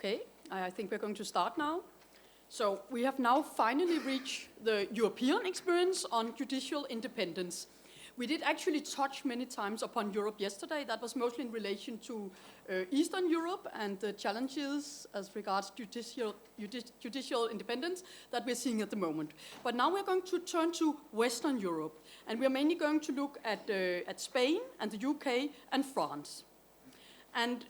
Okay, I think we're going to start now. So we have now finally reached the European experience on judicial independence. We did actually touch many times upon Europe yesterday. That was mostly in relation to Eastern Europe and the challenges as regards judicial independence that we're seeing at the moment. But now we're going to turn to Western Europe, and we're mainly going to look at Spain and the UK and France. And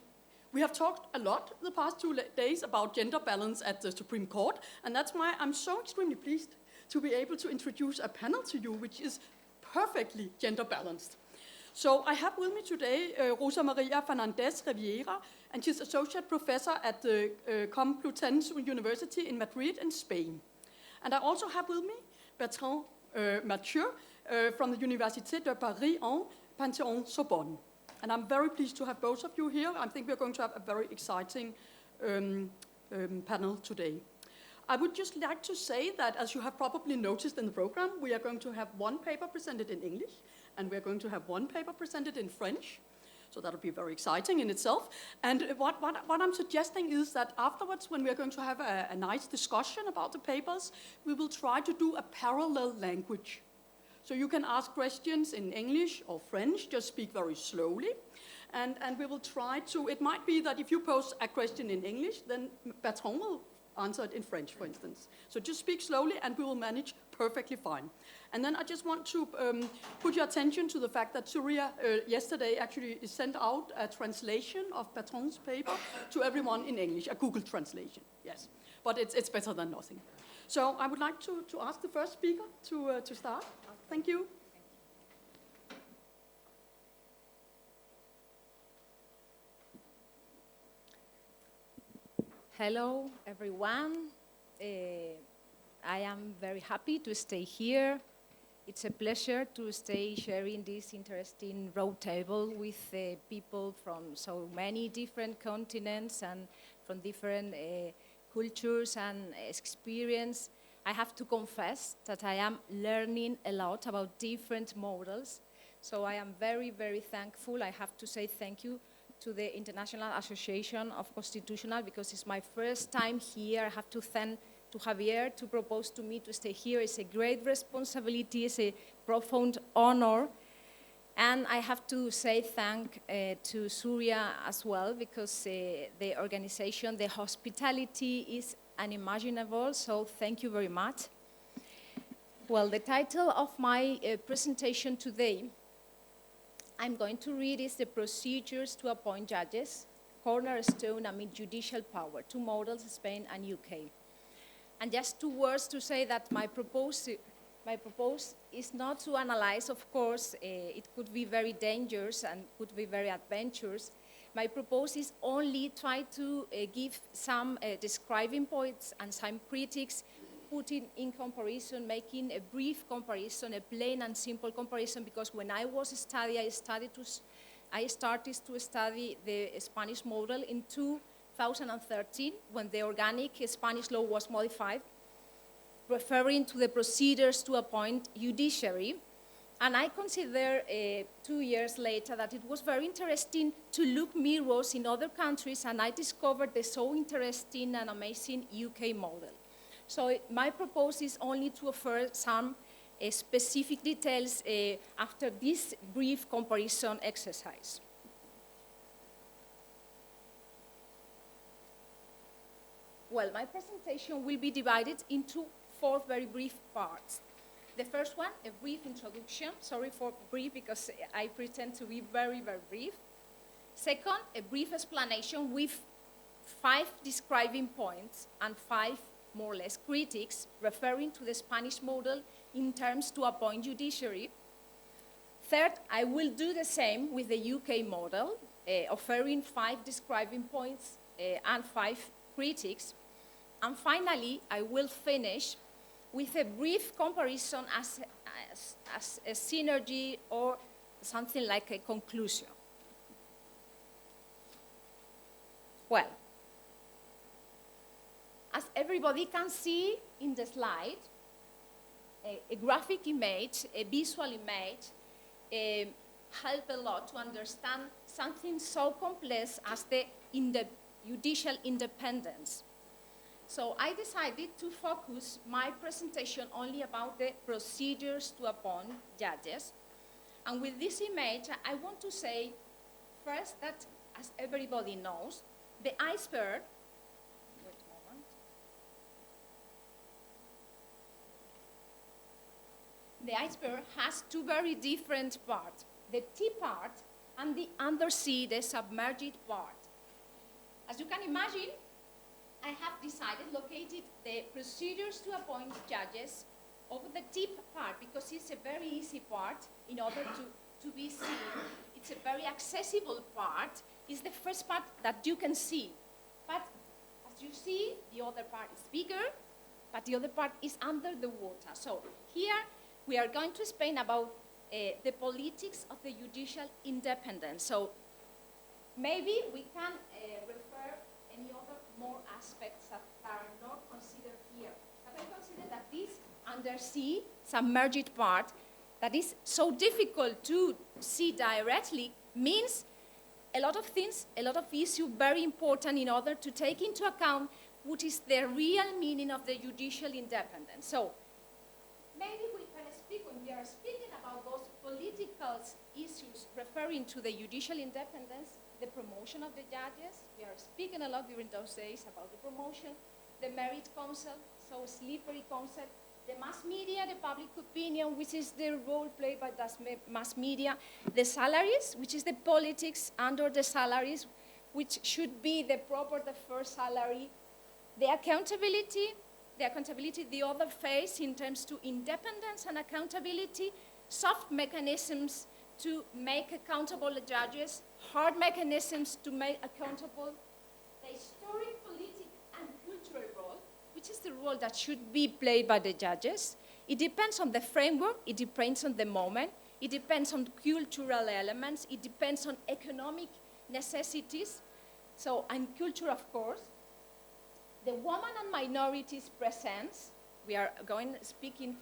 we have talked a lot the past 2 days about gender balance at the Supreme Court, and that's why I'm so extremely pleased to be able to introduce a panel to you which is perfectly gender balanced. So I have with me today Rosa Maria Fernandez Riviera, and she's associate professor at the Complutense University in Madrid in Spain. And I also have with me Bertrand Mathieu from the Université de Paris en Panthéon-Sorbonne. And I'm very pleased to have both of you here. I think we're going to have a very exciting panel today. I would just like to say that, as you have probably noticed in the program, we are going to have one paper presented in English, and we're going to have one paper presented in French. So that'll be very exciting in itself. And what I'm suggesting is that afterwards, when we're going to have a nice discussion about the papers, we will try to do a parallel language. So you can ask questions in English or French, just speak very slowly. And we will try to, it might be that if you pose a question in English, then Bertrand will answer it in French, for instance. So just speak slowly and we will manage perfectly fine. And then I just want to put your attention to the fact that Surya yesterday actually sent out a translation of Bertrand's paper to everyone in English, a Google translation, yes. But it's better than nothing. So I would like to ask the first speaker to start. Thank you. Hello, everyone. I am very happy to stay here. It's a pleasure to stay sharing this interesting roundtable with people from so many different continents and from different cultures and experience. I have to confess that I am learning a lot about different models. So I am very, very thankful. I have to say thank you to the International Association of Constitutional because it's my first time here. I have to thank to Javier to propose to me to stay here. It's a great responsibility. It's a profound honor. And I have to say thank to Surya as well because the organization, the hospitality is unimaginable, so thank you very much. Well, the title of my presentation today, I'm going to read is The Procedures to Appoint Judges, Cornerstone Amid Judicial Power, 2 models, Spain and UK. And just 2 words to say that my proposal is not to analyze, of course, it could be very dangerous and could be very adventurous. My proposal is only try to give some describing points and some critics, putting in comparison, making a brief comparison, a plain and simple comparison, because when I was studying, I started to study the Spanish model in 2013, when the organic Spanish law was modified, referring to the procedures to appoint judiciary. And I consider 2 years later that it was very interesting to look mirrors in other countries, and I discovered the so interesting and amazing UK model. So my proposal is only to offer some specific details after this brief comparison exercise. Well, my presentation will be divided into 4 very brief parts. The first one, a brief introduction. Sorry for brief, because I pretend to be very, very brief. Second, a brief explanation with 5 describing points and 5 more or less critics referring to the Spanish model in terms to appoint judiciary. Third, I will do the same with the UK model, offering 5 describing points and 5 critics. And finally, I will finish with a brief comparison as a synergy or something like a conclusion. Well, as everybody can see in the slide, a graphic image, a visual image, help a lot to understand something so complex as the judicial independence. So I decided to focus my presentation only about the procedures to appoint judges. And with this image, I want to say first that, as everybody knows, the iceberg, wait a moment. The iceberg has two very different parts, the tip part and the undersea, the submerged part. As you can imagine, I have decided located the procedures to appoint judges over the tip part because it's a very easy part in order to be seen. It's a very accessible part. It's the first part that you can see. But as you see, the other part is bigger, but the other part is under the water. So here we are going to explain about the politics of the judicial independence. So maybe we can refer any other more aspects that are not considered here. But I consider that this undersea submerged part that is so difficult to see directly means a lot of things, a lot of issues very important in order to take into account what is the real meaning of the judicial independence. So maybe we can speak, when we are speaking about those political issues referring to the judicial independence, the promotion of the judges. We are speaking a lot during those days about the promotion, the merit concept, so slippery concept, the mass media, the public opinion, which is the role played by the mass media, the salaries, which is the politics under the salaries, which should be the proper, the first salary, the accountability, the other phase in terms to independence and accountability, soft mechanisms to make accountable the judges, hard mechanisms to make accountable the historic, political, and cultural role, which is the role that should be played by the judges. It depends on the framework, it depends on the moment, it depends on cultural elements, it depends on economic necessities, so, and culture, of course. The woman and minorities presence, we are going speaking,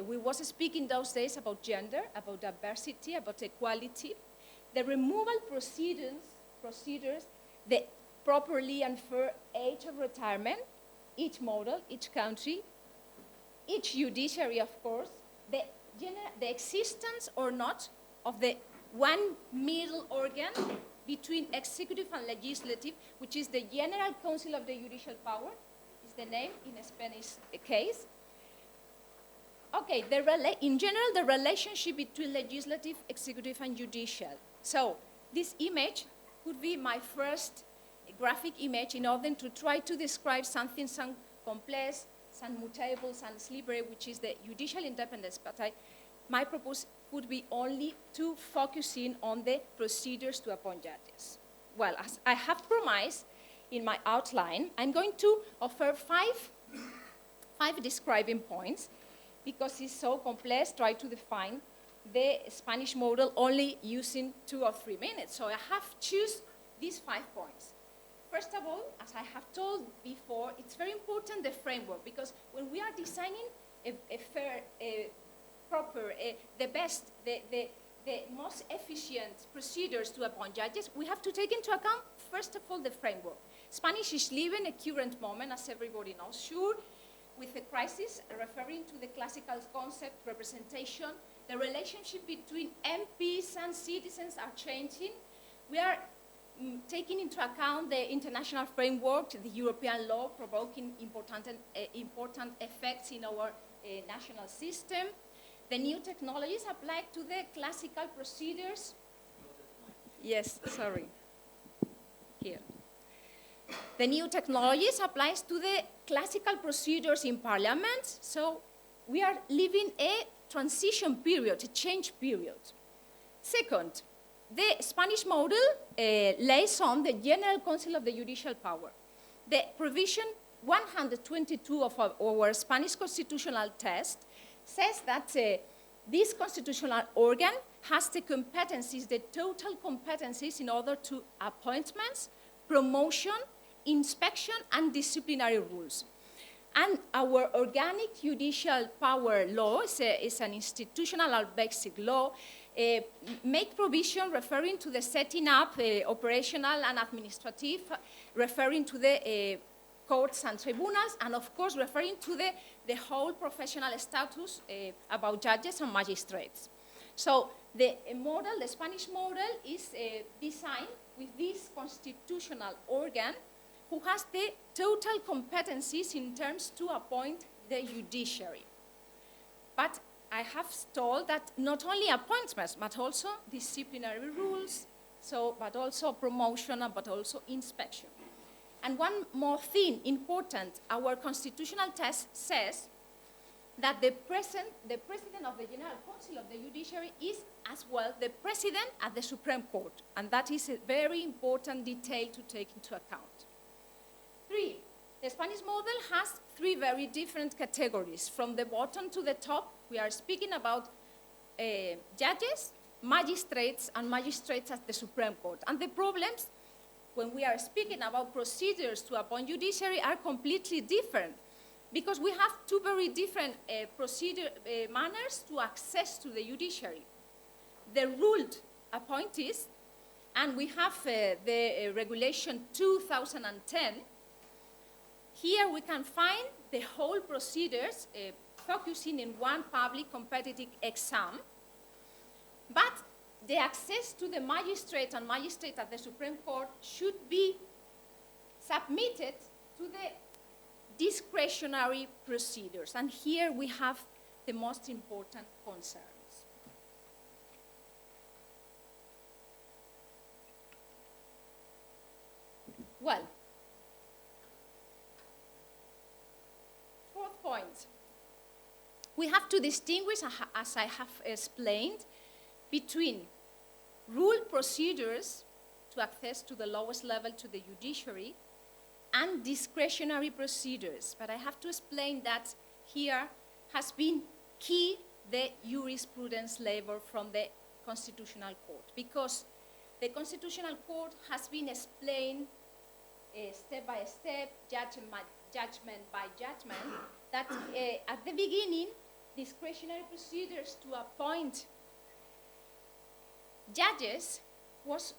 we was speaking those days about gender, about diversity, about equality, the removal procedures, the properly and fair age of retirement, each model, each country, each judiciary, of course, the existence or not of the one middle organ between executive and legislative, which is the General Council of the Judicial Power, is the name in a Spanish case. Okay, in general, the relationship between legislative, executive, and judicial. So this image could be my first graphic image in order to try to describe something some complex, some mutable, some slippery, which is the judicial independence. But my purpose would be only to focus in on the procedures to appoint judges. Well, as I have promised in my outline, I'm going to offer five describing points because it's so complex, try to define the Spanish model only using 2 or 3 minutes. So I have choose these 5 points. First of all, as I have told before, it's very important the framework because when we are designing a fair, proper, the best, the most efficient procedures to appoint judges, we have to take into account, first of all, the framework. Spanish is living a current moment, as everybody knows, sure, with a crisis referring to the classical concept, representation. The relationship between MPs and citizens are changing. We are taking into account the international framework, the European law, provoking important effects in our national system. The new technologies applied to the classical procedures. Yes, sorry. Here. The new technologies applies to the classical procedures in parliament. So we are living a transition period, a change period. Second, the Spanish model lays on the General Council of the Judicial Power. The provision 122 of our Spanish constitutional text says that this constitutional organ has the competencies, the total competencies in order to appointments, promotion, inspection, and disciplinary rules. And our organic judicial power law is an institutional or basic law make provision referring to the setting up operational and administrative, referring to the courts and tribunals, and of course referring to the whole professional status about judges and magistrates. So the model, the Spanish model, is designed with this constitutional organ who has the total competencies in terms to appoint the judiciary. But I have told that not only appointments, but also disciplinary rules, but also promotion, but also inspection. And one more thing important, our constitutional test says that the president of the General Council of the Judiciary is as well the president at the Supreme Court. And that is a very important detail to take into account. 3, the Spanish model has 3 very different categories. From the bottom to the top, we are speaking about judges, magistrates, and magistrates at the Supreme Court. And the problems, when we are speaking about procedures to appoint judiciary, are completely different, because we have 2 very different manners to access to the judiciary. The ruled appointees, and we have the regulation 2010. Here we can find the whole procedures focusing in one public competitive exam, but the access to the magistrate and magistrate at the Supreme Court should be submitted to the discretionary procedures. And here we have the most important concerns. Well, 4th point. We have to distinguish, as I have explained, between rule procedures to access to the lowest level to the judiciary and discretionary procedures. But I have to explain that here has been key the jurisprudence labor from the Constitutional Court, because the Constitutional Court has been explained step by step, judgment by judgment, that at the beginning, discretionary procedures to appoint judges was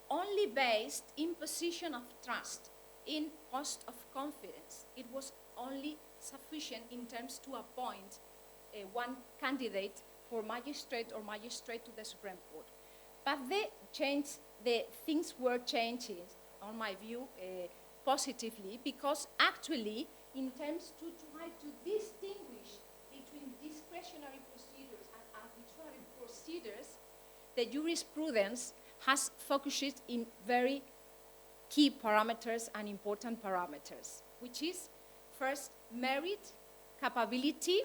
only based in position of trust, in post of confidence. It was only sufficient in terms to appoint one candidate for magistrate or magistrate to the Supreme Court. But the things were changing, on my view, positively, because actually, in terms to try to distinguish between discretionary procedures and arbitrary procedures, the jurisprudence has focused in very key parameters and important parameters, which is, first, merit, capability,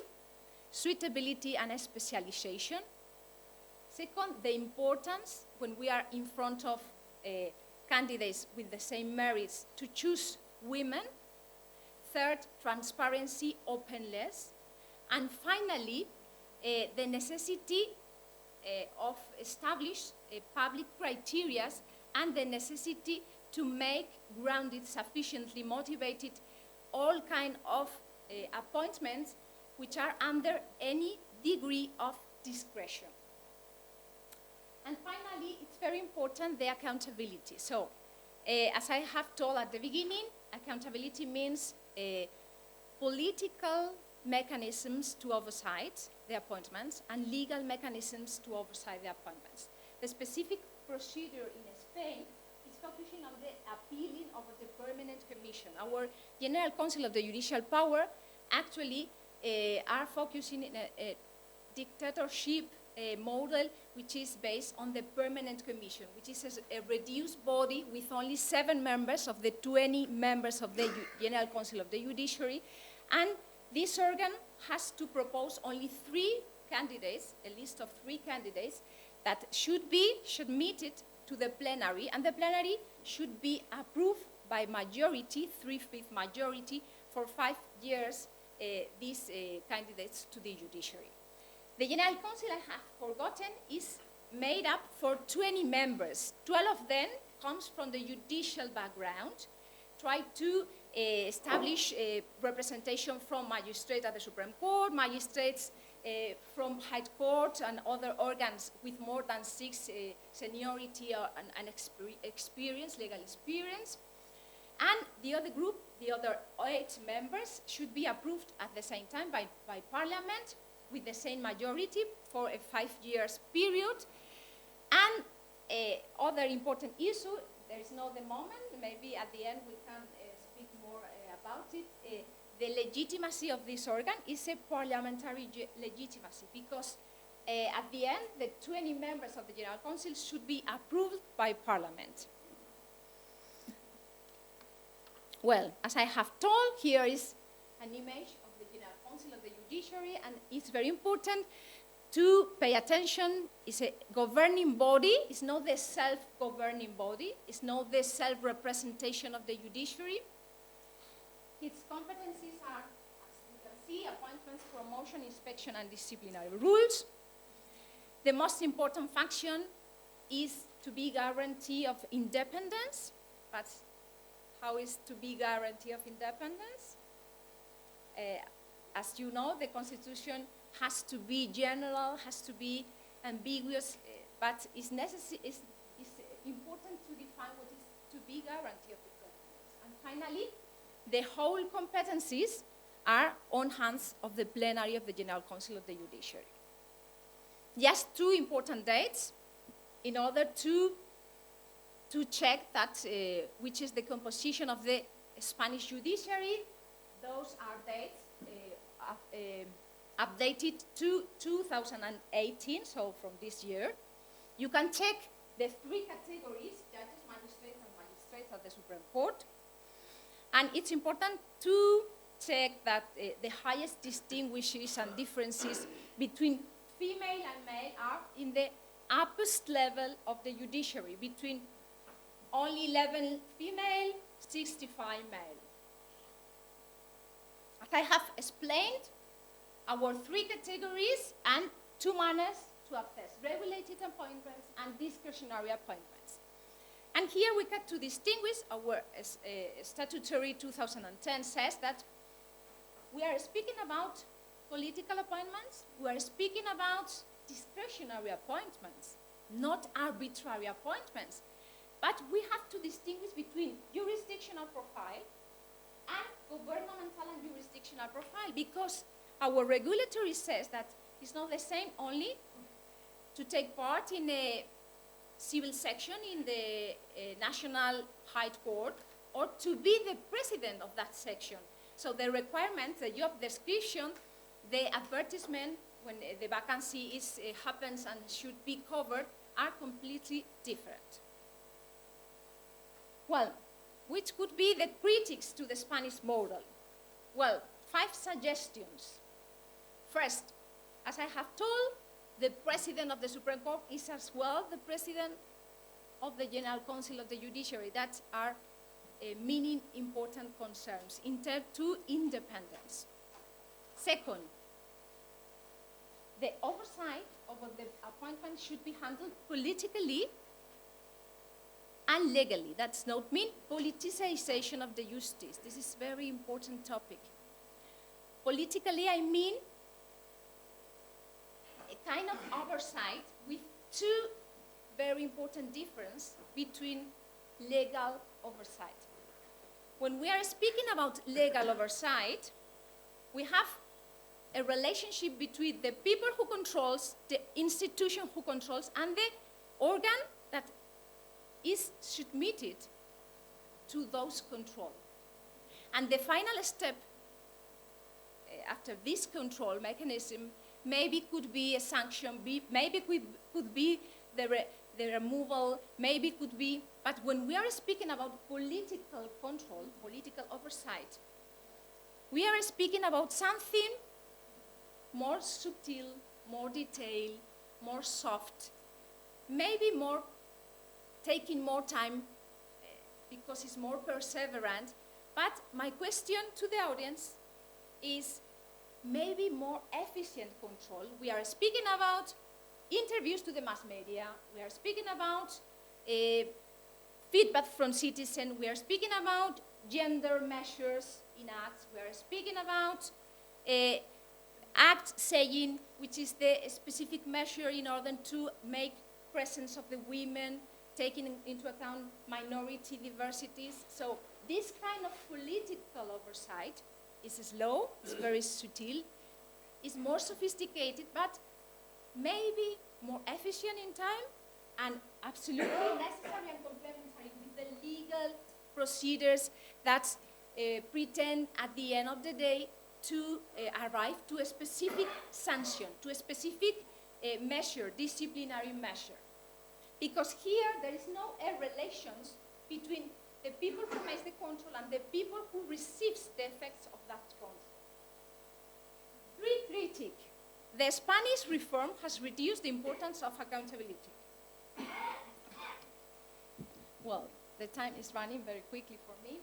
suitability, and specialization. Second, the importance, when we are in front of candidates with the same merits, to choose women. Third, transparency, openness. And finally, the necessity of establish public criteria and the necessity to make grounded, sufficiently motivated, all kind of appointments which are under any degree of discretion. And finally, it's very important, the accountability. So, as I have told at the beginning, accountability means political mechanisms to oversight the appointments and legal mechanisms to oversight the appointments. The specific procedure in Spain is focusing on the appealing of the permanent commission. Our General Council of the Judicial Power actually are focusing in a dictatorship model which is based on the permanent commission, which is a reduced body with only 7 members of the 20 members of the General Council of the Judiciary. And this organ has to propose only 3 candidates, a list of 3 candidates that should be submitted to the plenary, and the plenary should be approved by majority, 3/5 majority, for 5 years these candidates to the judiciary. The General Council, I have forgotten, is made up for 20 members. 12 of them comes from the judicial background, try to establish representation from magistrates at the Supreme Court, magistrates from High Court and other organs with more than 6 seniority and experience, legal experience. And the other group, the other 8 members, should be approved at the same time by Parliament with the same majority for a 5 years period. And other important issue, there is not the moment, maybe at the end we can speak more about it. The legitimacy of this organ is a parliamentary legitimacy because at the end, the 20 members of the General Council should be approved by Parliament. Well, as I have told, here is an image of the General Council of the Judiciary, and it's very important to pay attention. It's a governing body. It's not the self-governing body. It's not the self-representation of the judiciary. Its competencies are, as you can see, appointments, promotion, inspection, and disciplinary rules. The most important function is to be guarantee of independence. But how is to be guarantee of independence? As you know, the Constitution has to be general, has to be ambiguous, but it's important to define what is to be guarantee of independence. And finally, the whole competencies are on hands of the plenary of the General Council of the Judiciary. Just 2 important dates in order to check that which is the composition of the Spanish judiciary. Those are dates updated to 2018, so from this year. You can check the 3 categories, judges, magistrates, and magistrates at the Supreme Court. And it's important to check that the highest distinguishes and differences between female and male are in the uppermost level of the judiciary, between only 11 female, 65 male. As I have explained, our 3 categories and 2 manners to access regulated appointments and discretionary appointments. And here we got to distinguish our statutory 2010 says that we are speaking about political appointments, we are speaking about discretionary appointments, not arbitrary appointments. But we have to distinguish between jurisdictional profile and governmental and jurisdictional profile because our regulatory says that it's not the same only to take part in a civil section in the National High Court or to be the president of that section. So the requirements, the job description, the advertisement when the vacancy happens and should be covered are completely different. Well, which could be the critics to the Spanish model? Well, 5 suggestions. First, as I have told, the president of the Supreme Court is as well the president of the General Council of the Judiciary. That are meaning important concerns in terms to independence. Second, the oversight over the appointment should be handled politically and legally. That's not mean politicization of the justice. This is a very important topic. Politically, I mean a kind of oversight with 2 very important differences between legal oversight. When we are speaking about legal oversight, we have a relationship between the people who controls, the institution who controls, and the organ that is submitted to those control. And the final step after this control mechanism maybe could be a sanction, maybe could be the removal, maybe could be, but when we are speaking about political control, political oversight, we are speaking about something more subtle, more detailed, more soft, maybe more taking more time because it's more perseverant. But my question to the audience is maybe more efficient control. We are speaking about interviews to the mass media. We are speaking about feedback from citizens. We are speaking about gender measures in acts. We are speaking about act saying which is the specific measure in order to make presence of the women, taking into account minority diversities. So this kind of political oversight is slow, it's very subtle, it's more sophisticated, but maybe more efficient in time and absolutely necessary and complementary with the legal procedures that pretend at the end of the day to arrive to a specific sanction, to a specific measure, disciplinary measure. Because here there is no relations between the people who makes the control and the people who receives the effects of that control. Critique. The Spanish reform has reduced the importance of accountability. Well, the time is running very quickly for me.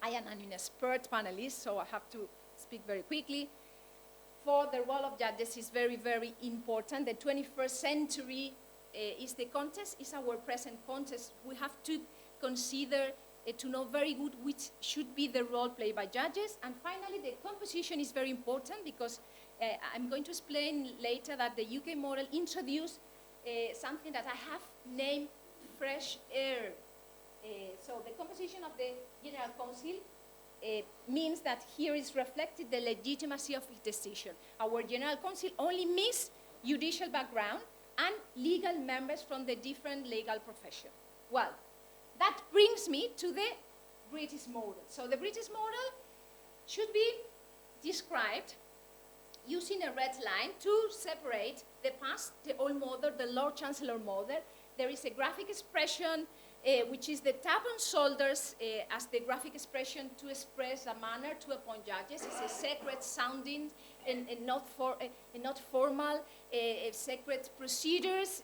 I am an expert panelist, so I have to speak very quickly. For the role of judges is very, very important. The 21st century is the context, is our present context. We have to consider, to know very good which should be the role played by judges. And finally, the composition is very important because I'm going to explain later that the UK model introduced something that I have named fresh air. So the composition of the General Council means that here is reflected the legitimacy of its decision. Our General Council only means judicial background and legal members from the different legal profession. Well, that brings me to the British model. So the British model should be described using a red line to separate the past, the old model, the Lord Chancellor model. There is a graphic expression which is the tap on shoulders as the graphic expression to express a manner to appoint judges. It's a sacred sounding and not formal, sacred procedures,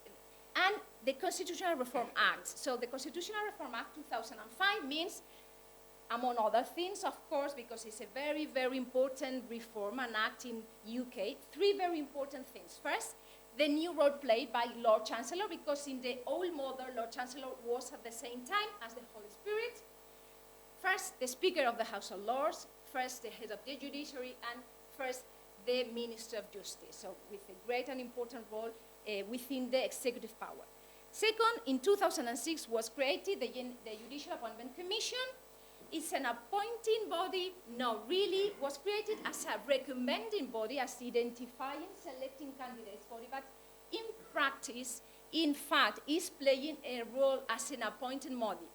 and the Constitutional Reform Act. So the Constitutional Reform Act 2005 means, among other things, of course, because it's a very, very important reform and act in UK, three very important things. First, the new role played by Lord Chancellor, because in the old model, Lord Chancellor was at the same time as the Holy Spirit. First, the Speaker of the House of Lords, first, the head of the judiciary, and first, the Minister of Justice, so with a great and important role within the executive power. Second, in 2006 was created the Judicial Appointment Commission. It's an appointing body, no, really was created as a recommending body, as identifying, selecting candidates body, but in practice, in fact, is playing a role as an appointing body.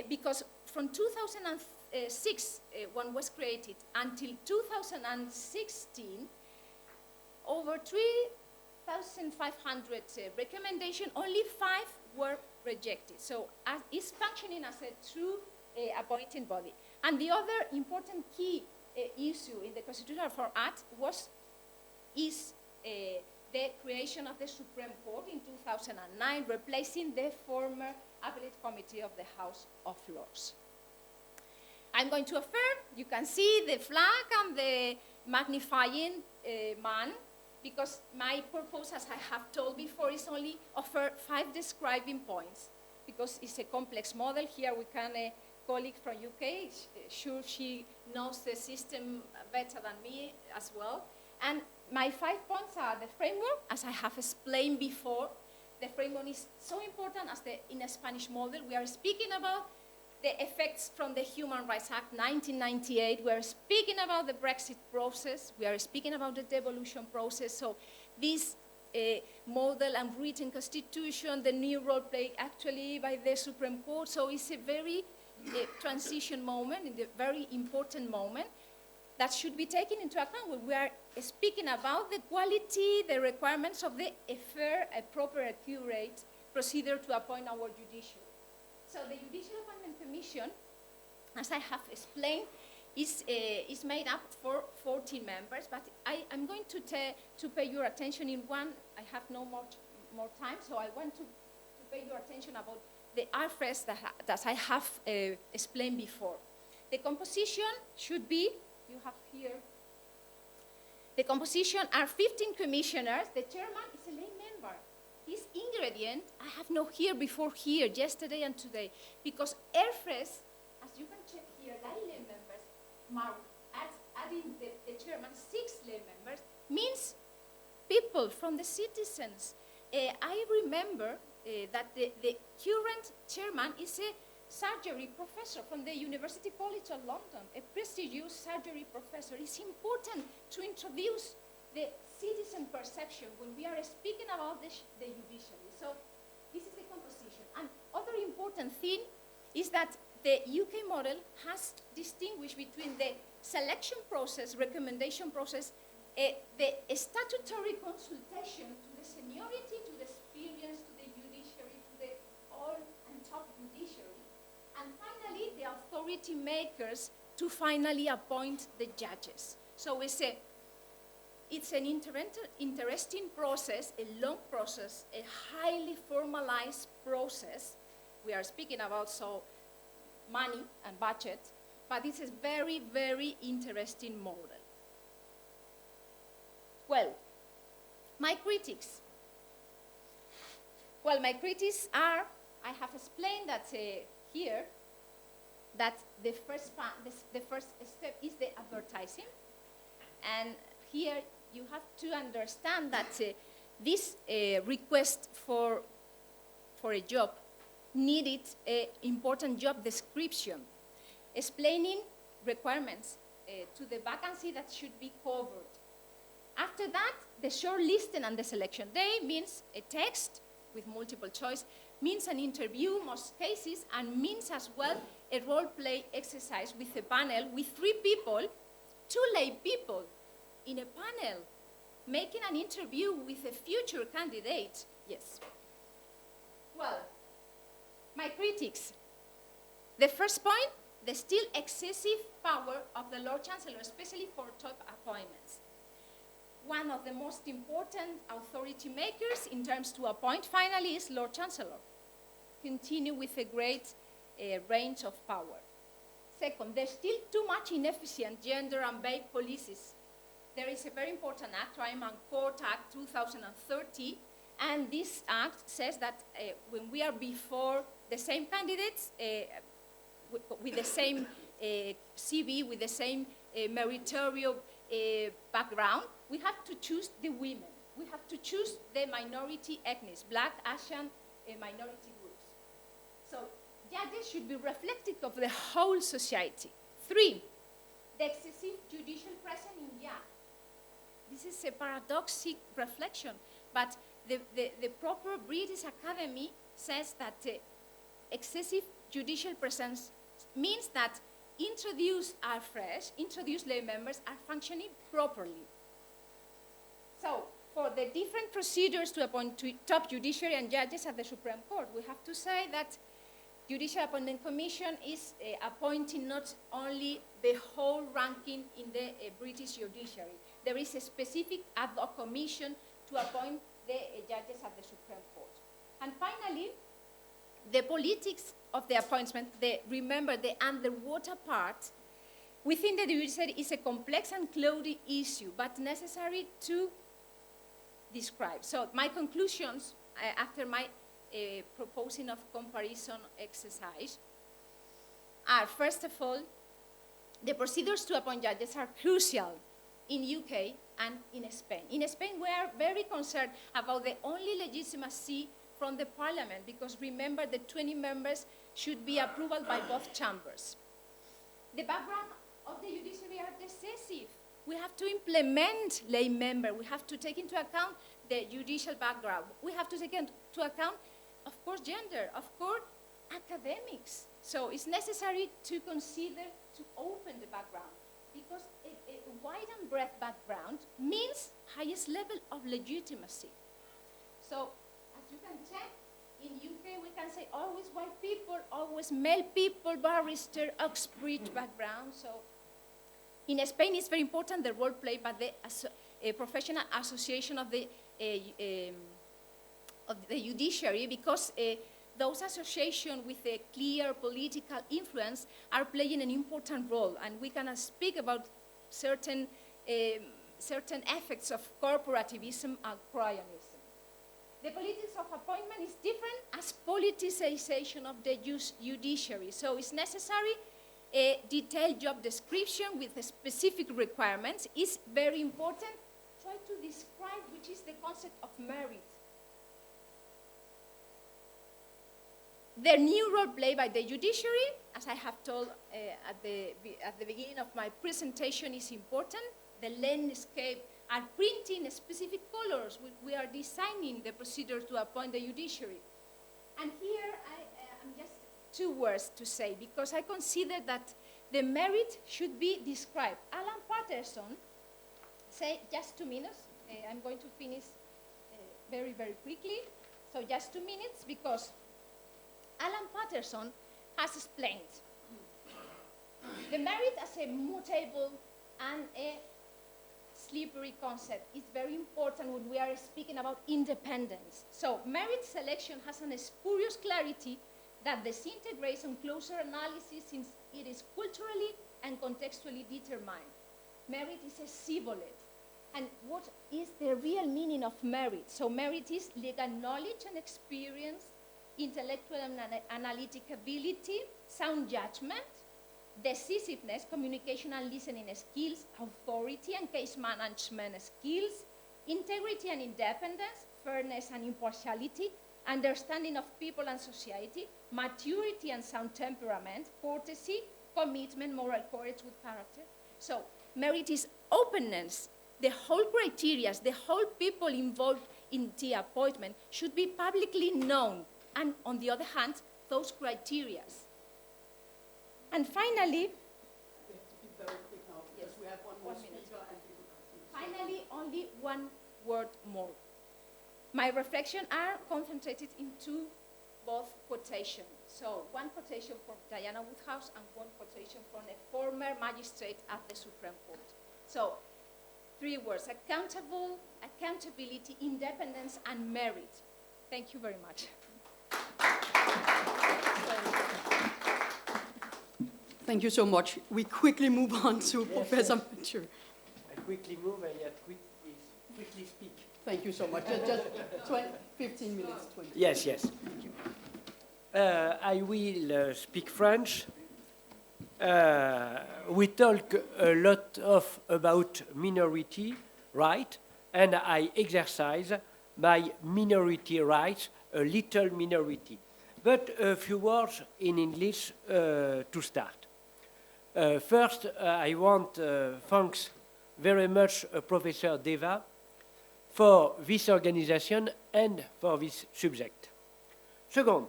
Because from 2006, when was created, until 2016, over 3,500 recommendations, only 5 were rejected. So it's functioning as a true appointing body. And the other important key issue in the Constitutional Reform Act is the creation of the Supreme Court in 2009, replacing the former Appellate Committee of the House of Lords. I'm going to affirm, you can see the flag and the magnifying man, because my purpose, as I have told before, is only offer 5 describing points, because it's a complex model. Here we can, a colleague from UK, sure she knows the system better than me as well. And my 5 points are the framework, as I have explained before. The framework is so important as in a Spanish model. We are speaking about the effects from the Human Rights Act 1998. We are speaking about the Brexit process. We are speaking about the devolution process. So this model and written constitution, the new role played actually by the Supreme Court. So it's a very transition moment, a very important moment that should be taken into account when we are speaking about the quality, the requirements of the fair, proper, accurate procedure to appoint our judiciary. So the Judicial Appointment Commission, as I have explained, is made up for 14 members, but I'm going to pay your attention in one. I have no more time, so I want to pay your attention about the RFS that I have explained before. The composition should be, you have here, the composition are 15 commissioners. The chairman is a lay member. This ingredient I have not here before here, yesterday and today, because RFS, as you can check here, lay members are adding the chairman, 6 lay members, means people from the citizens. I remember that the current chairman is a surgery professor from the University College of London, a prestigious surgery professor. It's important to introduce the citizen perception when we are speaking about the judiciary. So this is the composition. And other important thing is that the UK model has distinguished between the selection process, recommendation process, the statutory consultation to the seniority, to the experience, to the judiciary, to the all and top judiciary, and finally the authority makers to finally appoint the judges. So it's an interesting process, a long process, a highly formalized process. We are speaking about money and budget, but it's a very, very interesting model. Well, my critics. Well, my critics are, I have explained that here, that the first step is the advertising. And here you have to understand that this request for a job needed an important job description, explaining requirements to the vacancy that should be covered. After that, the shortlisting and the selection day means a text with multiple choice, means an interview, most cases, and means as well a role-play exercise with a panel with 3 people, 2 lay people in a panel, making an interview with a future candidate. Yes. Well, my critics. The first point, the still excessive power of the Lord Chancellor, especially for top appointments. One of the most important authority makers in terms to appoint finally is Lord Chancellor. Continue with a great range of power. Second, there's still too much inefficient gender and vague policies. There is a very important act, Crime and Court Act 2030, and this act says that when we are before the same candidates, with the same CV, with the same meritorious background, we have to choose the women. We have to choose the minority ethnics, Black, Asian, minority groups. So judges should be reflective of the whole society. 3, the excessive judicial presence in judge. This is a paradoxic reflection, but the proper British Academy says that excessive judicial presence means that introduced are fresh, introduced lay members are functioning properly. So, for the different procedures to appoint top judiciary and judges at the Supreme Court, we have to say that Judicial Appointment Commission is appointing not only the whole ranking in the British judiciary. There is a specific ad hoc commission to appoint the judges at the Supreme Court. And finally, the politics of the appointment, remember the underwater part, within the judiciary is a complex and cloudy issue, but necessary to describe. So my conclusions, after my proposing of comparison exercise, are, first of all, the procedures to appoint judges are crucial in UK and in Spain. In Spain, we are very concerned about the only legitimacy from the parliament, because remember the 20 members should be approved by both chambers. The background of the judiciary are decisive. We have to implement lay member. We have to take into account the judicial background. We have to take into account, of course, gender, of course, academics. So it's necessary to consider to open the background, because a wide and breadth background means highest level of legitimacy. So, as you can check, in UK we can say always white people, always male people, barrister, Oxbridge background. So, in Spain it's very important the role played by the professional association of the judiciary, because those associations with a clear political influence are playing an important role, and we can speak about certain effects of corporativism and cronyism. The politics of appointment is different as politicization of the judiciary, so it's necessary A detailed job description with specific requirements is very important. Try to describe which is the concept of merit. The new role played by the judiciary, as I have told at the beginning of my presentation, is important. The landscape are printing specific colors. We are designing the procedure to appoint the judiciary. And here I'm just 2 words to say, because I consider that the merit should be described. Alan Patterson, say just 2 minutes. I'm going to finish very, very quickly. So just 2 minutes, because Alan Patterson has explained the merit as a mutable and a slippery concept is very important when we are speaking about independence. So merit selection has an spurious clarity that disintegrates on closer analysis since it is culturally and contextually determined. Merit is a shibboleth. And what is the real meaning of merit? So merit is legal knowledge and experience, intellectual and analytic ability, sound judgment, decisiveness, communication and listening skills, authority and case management skills, integrity and independence, fairness and impartiality, understanding of people and society, maturity and sound temperament, courtesy, commitment, moral courage with character. So merit is openness. The whole criteria, the whole people involved in the appointment should be publicly known. And on the other hand, those criteria. And finally, We have to be very quick now because we have one more speaker and people can't. Finally, only 1 word more. My reflections are concentrated into both quotations. So 1 quotation from Diana Woodhouse and 1 quotation from a former magistrate at the Supreme Court. So 3 words: accountable, accountability, independence, and merit. Thank you very much. Thank you so much. We quickly move on to Professor Mature. I quickly move and yet quickly speak. Thank you so much. Just 15 minutes. 20. Yes, yes. Thank you. I will speak French. We talk a lot about minority right, and I exercise my minority rights, a little minority. But a few words in English to start. First, I want to thank very much Professor Deva for this organization and for this subject. Second,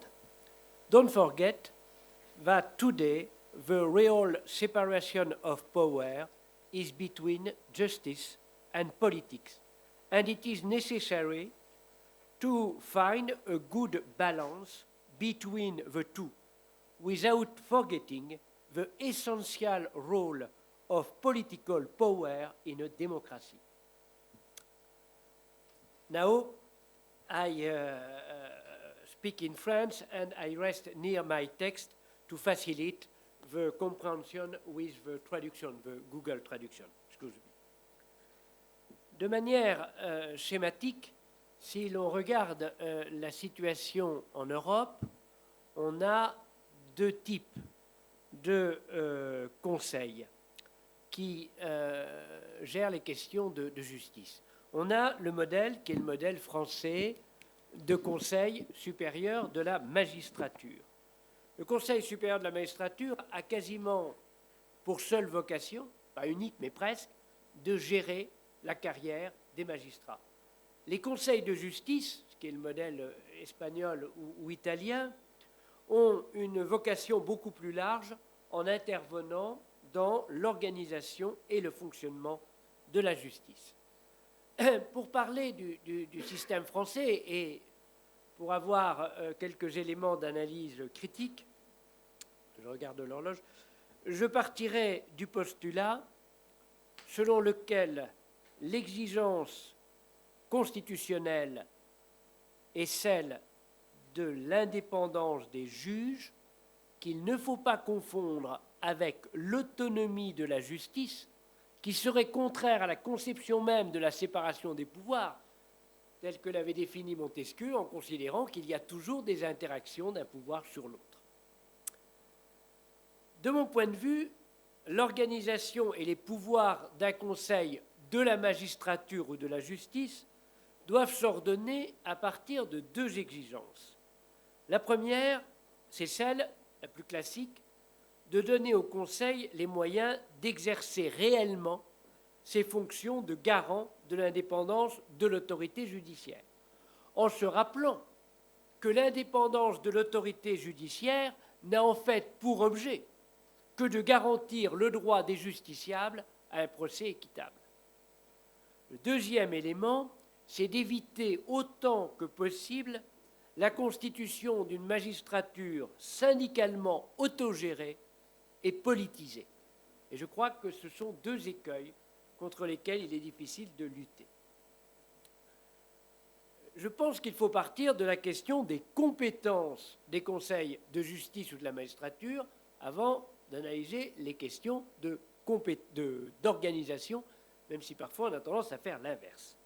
don't forget that today the real separation of power is between justice and politics, and it is necessary to find a good balance between the two, without forgetting the essential role of political power in a democracy. Now, I speak in French and I rest near my text to facilitate the comprehension with the traduction, the Google traduction. Excuse me. De manière schématique, si l'on regarde la situation en Europe, on a 2 types de conseils qui gèrent les questions de justice. On a le modèle qui est le modèle français de Conseil supérieur de la magistrature. Le Conseil supérieur de la magistrature a quasiment pour seule vocation, pas unique mais presque, de gérer la carrière des magistrats. Les conseils de justice, ce qui est le modèle espagnol ou italien, ont une vocation beaucoup plus large en intervenant dans l'organisation et le fonctionnement de la justice. Pour parler du système français et pour avoir quelques éléments d'analyse critique, je regarde l'horloge, je partirai du postulat selon lequel l'exigence constitutionnelle est celle de l'indépendance des juges, qu'il ne faut pas confondre avec l'autonomie de la justice, qui serait contraire à la conception même de la séparation des pouvoirs, telle que l'avait définie Montesquieu, en considérant qu'il y a toujours des interactions d'un pouvoir sur l'autre. De mon point de vue, l'organisation et les pouvoirs d'un conseil de la magistrature ou de la justice doivent s'ordonner à partir de deux exigences. La première, c'est celle, la plus classique, de donner au Conseil les moyens d'exercer réellement ses fonctions de garant de l'indépendance de l'autorité judiciaire, en se rappelant que l'indépendance de l'autorité judiciaire n'a en fait pour objet que de garantir le droit des justiciables à un procès équitable. Le deuxième élément, c'est d'éviter autant que possible la constitution d'une magistrature syndicalement autogérée et politisée. Et je crois que ce sont deux écueils contre lesquels il est difficile de lutter. Je pense qu'il faut partir de la question des compétences des conseils de justice ou de la magistrature avant d'analyser les questions d'organisation, même si parfois on a tendance à faire l'inverse.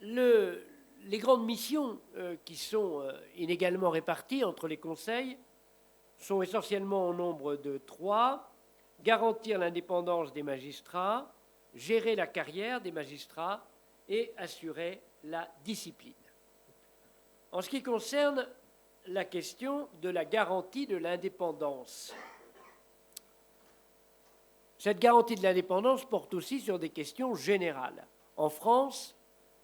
Les grandes missions qui sont inégalement réparties entre les conseils sont essentiellement au nombre de 3. Garantir l'indépendance des magistrats, gérer la carrière des magistrats et assurer la discipline. En ce qui concerne la question de la garantie de l'indépendance, cette garantie de l'indépendance porte aussi sur des questions générales. En France,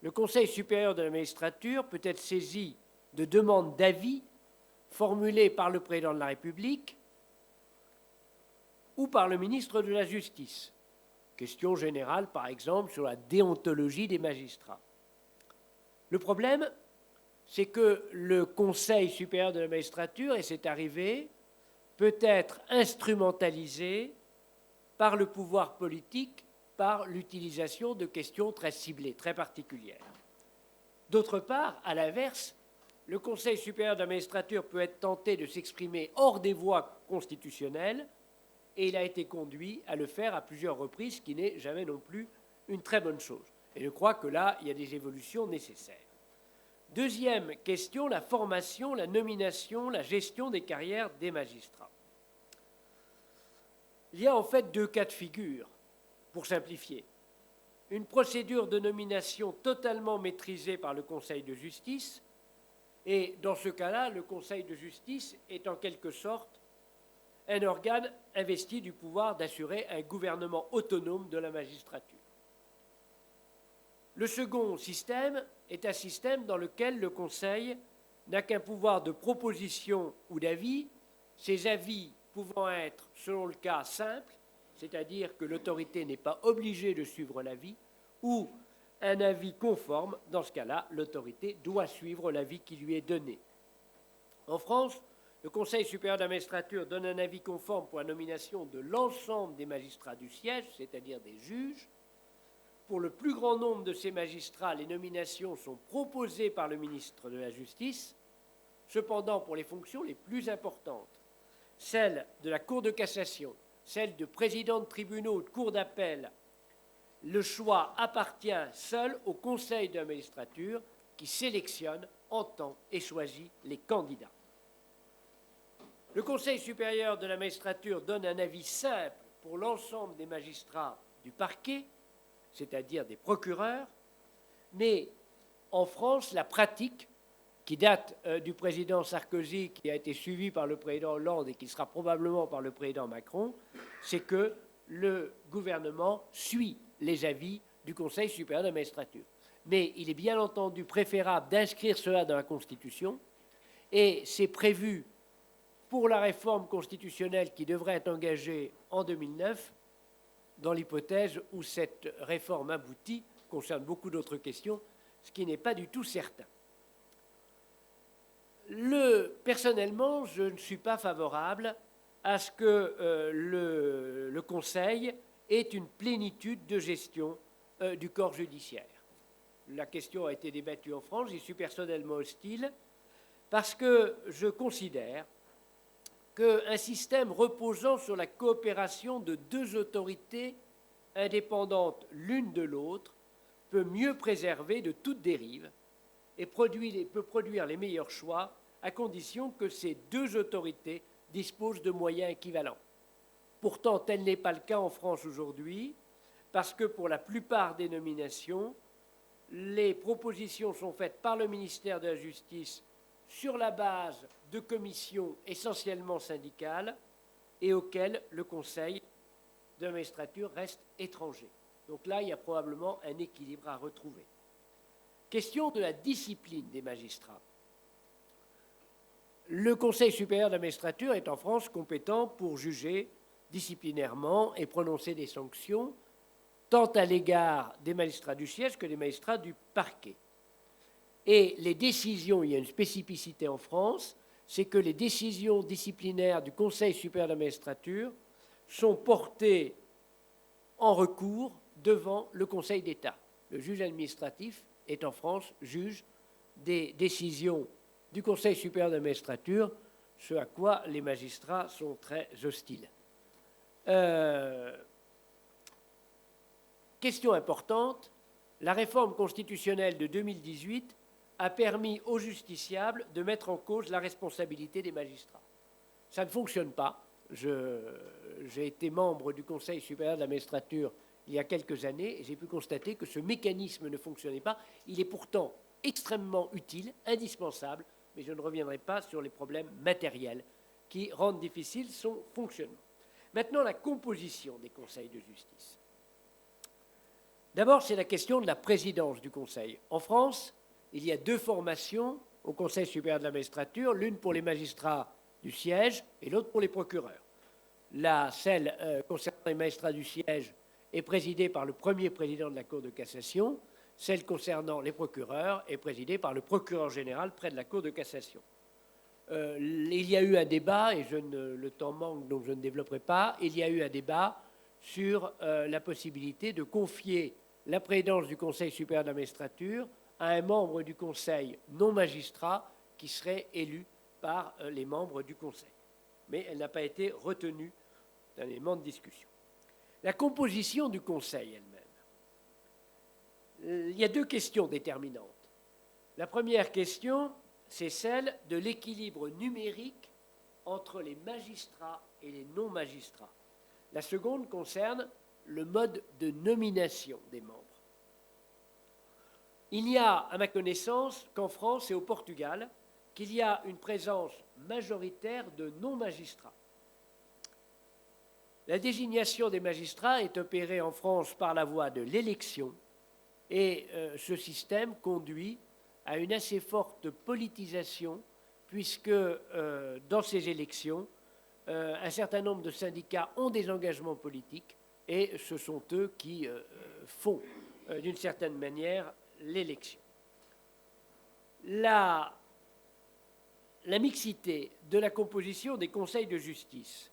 le Conseil supérieur de la magistrature peut être saisi de demandes d'avis formulées par le président de la République ou par le ministre de la Justice. Question générale, par exemple, sur la déontologie des magistrats. Le problème, c'est que le Conseil supérieur de la magistrature, et c'est arrivé, peut être instrumentalisé par le pouvoir politique, par l'utilisation de questions très ciblées, très particulières. D'autre part, à l'inverse, le Conseil supérieur de la magistrature peut être tenté de s'exprimer hors des voies constitutionnelles, et il a été conduit à le faire à plusieurs reprises, ce qui n'est jamais non plus une très bonne chose. Et je crois que là, il y a des évolutions nécessaires. Deuxième question, la formation, la nomination, la gestion des carrières des magistrats. Il y a en fait deux cas de figure, pour simplifier. Une procédure de nomination totalement maîtrisée par le Conseil de justice, et dans ce cas-là, le Conseil de justice est en quelque sorte un organe investi du pouvoir d'assurer un gouvernement autonome de la magistrature. Le second système est un système dans lequel le Conseil n'a qu'un pouvoir de proposition ou d'avis, ces avis pouvant être, selon le cas, simples, c'est-à-dire que l'autorité n'est pas obligée de suivre l'avis, ou un avis conforme, dans ce cas-là, l'autorité doit suivre l'avis qui lui est donné. En France, le Conseil supérieur de la magistrature donne un avis conforme pour la nomination de l'ensemble des magistrats du siège, c'est-à-dire des juges. Pour le plus grand nombre de ces magistrats, les nominations sont proposées par le ministre de la Justice. Cependant, pour les fonctions les plus importantes, celles de la Cour de cassation, celles de président de tribunaux ou de cour d'appel, le choix appartient seul au Conseil de la magistrature qui sélectionne, entend et choisit les candidats. Le Conseil supérieur de la magistrature donne un avis simple pour l'ensemble des magistrats du parquet, c'est-à-dire des procureurs, mais en France, la pratique, qui date du président Sarkozy, qui a été suivie par le président Hollande et qui sera probablement par le président Macron, c'est que le gouvernement suit les avis du Conseil supérieur de la magistrature. Mais il est bien entendu préférable d'inscrire cela dans la Constitution, et c'est prévu pour la réforme constitutionnelle qui devrait être engagée en 2009, dans l'hypothèse où cette réforme aboutit, concerne beaucoup d'autres questions, ce qui n'est pas du tout certain. Personnellement, je ne suis pas favorable à ce que le Conseil ait une plénitude de gestion du corps judiciaire. La question a été débattue en France, j'y suis personnellement hostile, parce que je considère qu'un système reposant sur la coopération de deux autorités indépendantes l'une de l'autre peut mieux préserver de toute dérive et peut produire les meilleurs choix à condition que ces deux autorités disposent de moyens équivalents. Pourtant, tel n'est pas le cas en France aujourd'hui, parce que pour la plupart des nominations, les propositions sont faites par le ministère de la Justice sur la base de commissions essentiellement syndicales et auxquelles le Conseil de la magistrature reste étranger. Donc là, il y a probablement un équilibre à retrouver. Question de la discipline des magistrats. Le Conseil supérieur de la magistrature est en France compétent pour juger disciplinairement et prononcer des sanctions, tant à l'égard des magistrats du siège que des magistrats du parquet. Et les décisions, il y a une spécificité en France, c'est que les décisions disciplinaires du Conseil supérieur de la magistrature sont portées en recours devant le Conseil d'État. Le juge administratif est en France juge des décisions du Conseil supérieur de la magistrature, ce à quoi les magistrats sont très hostiles. Question importante, la réforme constitutionnelle de 2018 a permis aux justiciables de mettre en cause la responsabilité des magistrats. Ça ne fonctionne pas. J'ai été membre du Conseil supérieur de la magistrature il y a quelques années et j'ai pu constater que ce mécanisme ne fonctionnait pas. Il est pourtant extrêmement utile, indispensable, mais je ne reviendrai pas sur les problèmes matériels qui rendent difficile son fonctionnement. Maintenant, la composition des conseils de justice. D'abord, c'est la question de la présidence du Conseil. En France, il y a deux formations au Conseil supérieur de la magistrature, l'une pour les magistrats du siège et l'autre pour les procureurs. Celle concernant les magistrats du siège est présidée par le premier président de la Cour de cassation, celle concernant les procureurs est présidée par le procureur général près de la Cour de cassation. Il y a eu un débat, et le temps manque donc je ne développerai pas, il y a eu un débat sur la possibilité de confier la présidence du Conseil supérieur de la magistrature à un membre du Conseil non magistrat qui serait élu par les membres du Conseil. Mais elle n'a pas été retenue d'un élément de discussion. La composition du Conseil elle-même. Il y a deux questions déterminantes. La première question, c'est celle de l'équilibre numérique entre les magistrats et les non-magistrats. La seconde concerne le mode de nomination des membres. Il n'y a, à ma connaissance, qu'en France et au Portugal, qu'il y a une présence majoritaire de non-magistrats. La désignation des magistrats est opérée en France par la voie de l'élection et ce système conduit à une assez forte politisation puisque dans ces élections, un certain nombre de syndicats ont des engagements politiques et ce sont eux qui font d'une certaine manière l'élection. La mixité de la composition des conseils de justice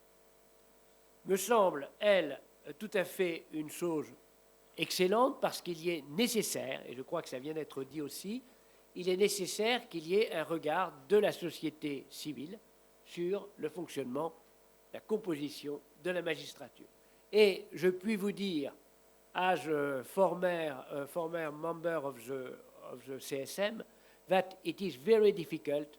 me semble, elle, tout à fait une chose excellente parce qu'il y est nécessaire, et je crois que ça vient d'être dit aussi, il est nécessaire qu'il y ait un regard de la société civile sur le fonctionnement, la composition de la magistrature. Et je puis vous dire, as a former member of the CSM, that it is very difficult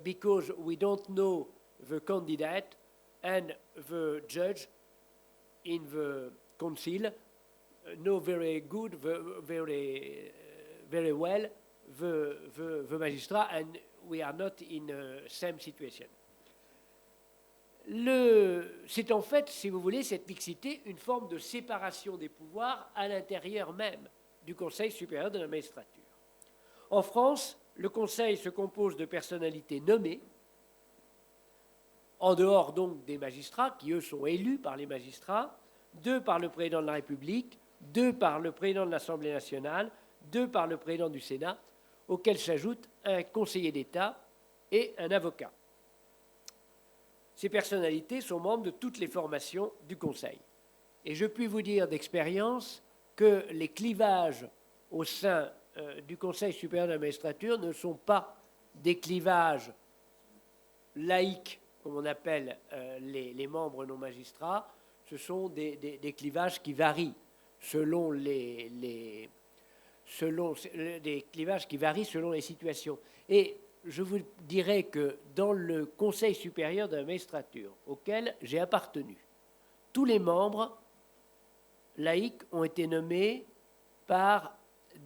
because we don't know the candidate and the judge in the council know very good, very well the magistrat, and we are not in the same situation. C'est en fait, si vous voulez, cette mixité, une forme de séparation des pouvoirs à l'intérieur même du Conseil supérieur de la magistrature. En France, le Conseil se compose de personnalités nommées, en dehors donc des magistrats, qui eux sont élus par les magistrats, 2 par le président de la République, 2 par le président de l'Assemblée nationale, 2 par le président du Sénat, auquel s'ajoute un conseiller d'État et un avocat. Ces personnalités sont membres de toutes les formations du Conseil. Et je puis vous dire d'expérience que les clivages au sein du Conseil supérieur de la magistrature ne sont pas des clivages laïques, comme on appelle les membres non magistrats, ce sont des clivages qui varient selon des clivages qui varient selon les situations. Et je vous dirais que dans le Conseil supérieur de la magistrature, auquel j'ai appartenu, tous les membres laïcs ont été nommés par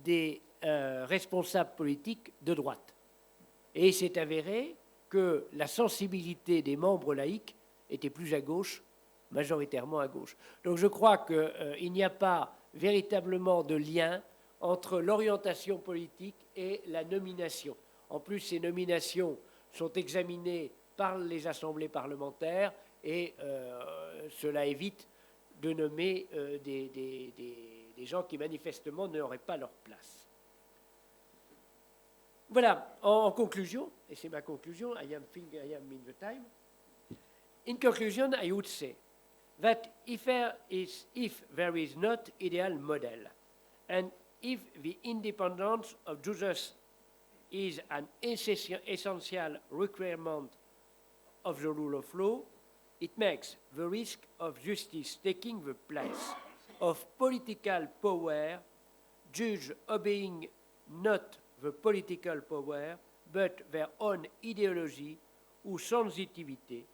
des responsables politiques de droite. Et il s'est avéré que la sensibilité des membres laïcs était plus à gauche, majoritairement à gauche. Donc je crois qu'il n'y a pas véritablement de lien entre l'orientation politique et la nomination. En plus, ces nominations sont examinées par les assemblées parlementaires et cela évite de nommer des gens qui manifestement n'auraient pas leur place. Voilà, en conclusion, et c'est ma conclusion, I am in the time. In conclusion, I would say that if there is not ideal model, and if the independence of judges is an essential requirement of the rule of law, it makes the risk of justice taking the place of political power, judge obeying not the political power, but their own ideology or sensitivity,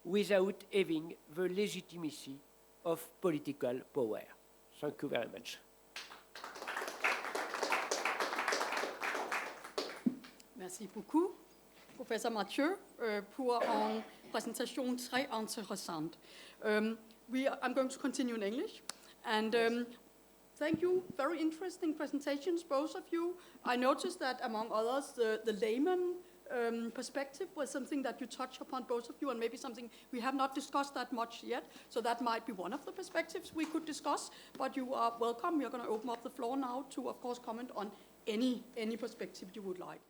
without having the legitimacy of political power. Thank you very much. Merci beaucoup, professeur Mathieu, pour une présentation très intéressante. I'm going to continue in English. And thank you, very interesting presentations, both of you. I noticed that, among others, the layman perspective was something that you touched upon, both of you, and maybe something we have not discussed that much yet. So that might be one of the perspectives we could discuss, but you are welcome. We are going to open up the floor now to, of course, comment on any perspective you would like.